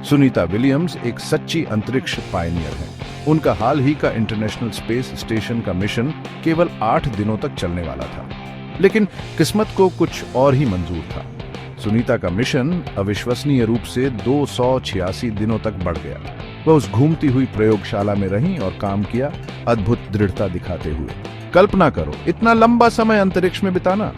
Sunita Williams एक सच्ची अंतरिक्ष पायनियर है। उनका हाल ही का इंटरनेशनल स्पेस स्टेशन का मिशन केवल 8 दिनों तक चलने वाला था, लेकिन किस्मत को कुछ और ही मंजूर था। सुनीता का मिशन अविश्वसनीय रूप से 286 दिनों तक बढ़ गया। वह उस घूमती हुई प्रयोगशाला में रहीं और काम किया, अद्भुत दृढ़ता दिखाते हुए। कल्पना करो, इतना लंबा समय अंतरिक्ष में बिताना।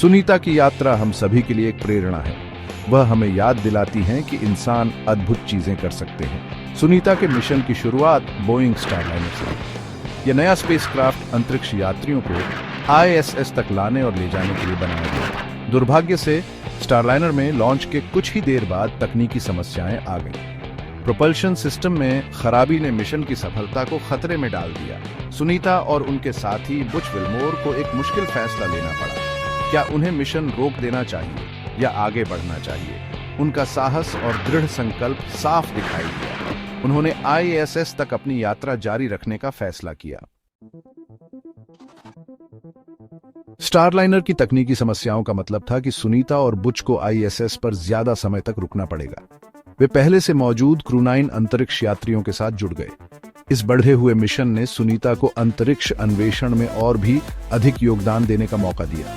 सुनीता की यात्रा हम सभी के लिए एक प्रेरणा है। वह हमें याद दिलाती है कि इंसान अद्भुत चीजें कर सकते हैं। सुनीता के मिशन की शुरुआत बोइंग स्टारलाइनर से। यह नया स्पेसक्राफ्ट अंतरिक्ष यात्रियों को ISS तक लाने और ले जाने के लिए बनाया गया। दुर्भाग्य से स्टारलाइनर में लॉन्च के कुछ ही देर बाद तकनीकी समस्याएं आ गईं। प्रोपल्शन सिस्टम में खराबी ने मिशन की सफलता को खतरे में डाल दिया। सुनीता और उनके साथी बुच विल्मोर को एक मुश्किल फैसला लेना पड़ा। क्या उन्हें मिशन रोक देना चाहिए या आगे बढ़ना चाहिए? उनका साहस और दृढ़ संकल्प साफ दिखाई दिया। उन्होंने ISS तक अपनी यात्रा जारी रखने का फैसला किया। स्टारलाइनर की तकनीकी समस्याओं का मतलब था कि सुनीता और बुच को ISS पर ज्यादा समय तक रुकना पड़ेगा। वे पहले से मौजूद क्रू9 अंतरिक्ष यात्रियों के साथ जुड़ गए। इस बढ़े हुए मिशन ने सुनीता को अंतरिक्ष अन्वेषण में और भी अधिक योगदान देने का मौका दिया।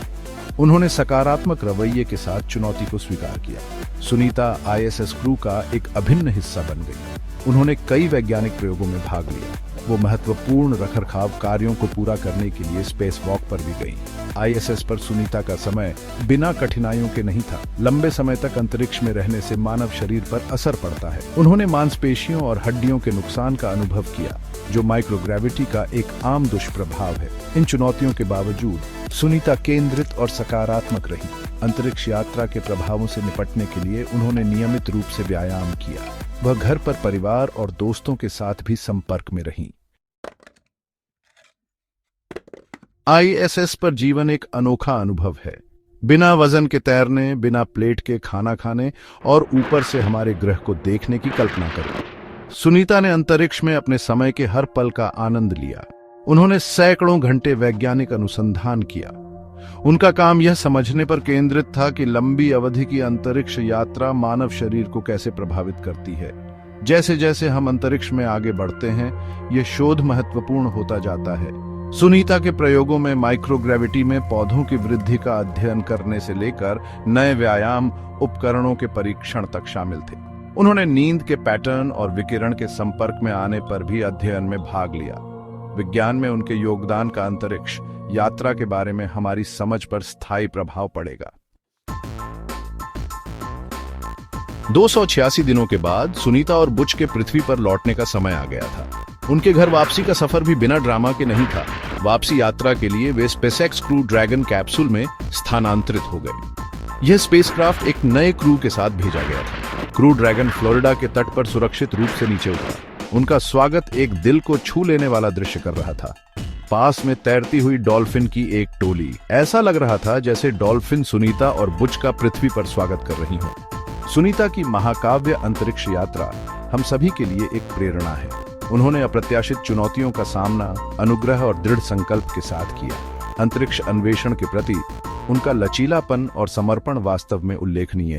उन्होंने सकारात्मक रवैये के साथ चुनौती को स्वीकार किया। सुनीता ISS क्रू का एक अभिन्न हिस्सा बन गई। उन्होंने कई वैज्ञानिक प्रयोगों में भाग लिया। वो महत्वपूर्ण रखरखाव कार्यों को पूरा करने के लिए स्पेस वॉक पर भी गई। ISS पर सुनीता का समय बिना कठिनाइयों के नहीं था। लंबे समय तक अंतरिक्ष में रहने से मानव शरीर पर असर पड़ता है। उन्होंने मांसपेशियों और हड्डियों के नुकसान का अनुभव किया, जो माइक्रोग्रेविटी का एक आम दुष्प्रभाव है। इन चुनौतियों के बावजूद सुनीता केंद्रित और सकारात्मक रही। अंतरिक्ष यात्रा के प्रभावों से निपटने के लिए उन्होंने नियमित रूप से व्यायाम किया। वह घर पर परिवार और दोस्तों के साथ भी संपर्क में रहीं। ISS पर जीवन एक अनोखा अनुभव है। बिना वजन के तैरने, बिना प्लेट के खाना खाने और ऊपर से हमारे ग्रह को देखने की कल्पना करें। सुनीता ने अंतरिक्ष में अपने समय के हर पल का आनंद लिया। उन्होंने सैकड़ों घंटे वैज्ञानिक अनुसंधान किया। उनका काम यह समझने पर केंद्रित था कि लंबी अवधि की अंतरिक्ष यात्रा मानव शरीर को कैसे प्रभावित करती है। जैसे जैसे हम अंतरिक्ष में आगे बढ़ते हैं, यह शोध महत्वपूर्ण होता जाता है। सुनीता के प्रयोगों में माइक्रोग्रेविटी में पौधों की वृद्धि का अध्ययन करने से लेकर नए व्यायाम उपकरणों के परीक्षण तक शामिल थे। उन्होंने नींद के पैटर्न और विकिरण के संपर्क में आने पर भी अध्ययन में भाग लिया। विज्ञान में उनके योगदान का अंतरिक्ष यात्रा के बारे में हमारी समझ पर स्थायी प्रभाव पड़ेगा। 286 दिनों के बाद सुनीता और बुच के पृथ्वी पर लौटने का समय आ गया था। उनके घर वापसी का सफर भी बिना ड्रामा के नहीं था। वापसी यात्रा के लिए वे स्पेसएक्स क्रू ड्रैगन कैप्सूल में स्थानांतरित हो गए। यह स्पेसक्राफ्ट एक नए क्रू के साथ भेजा गया था। क्रू ड्रैगन फ्लोरिडा के तट पर सुरक्षित रूप से नीचे उतरा। उनका स्वागत एक दिल को छू लेने वाला दृश्य कर रहा था। पास में तैरती हुई डॉल्फिन की एक टोली। ऐसा लग रहा था जैसे डॉल्फिन सुनीता और बुच का पृथ्वी पर स्वागत कर रही हो। सुनीता की महाकाव्य अंतरिक्ष यात्रा हम सभी के लिए एक प्रेरणा है। उन्होंने अप्रत्याशित चुनौतियों का सामना अनुग्रह और दृढ़ संकल्प के साथ किया। अंतरिक्ष अन्वेषण के प्रति उनका लचीलापन और समर्पण वास्तव में उल्लेखनीय है।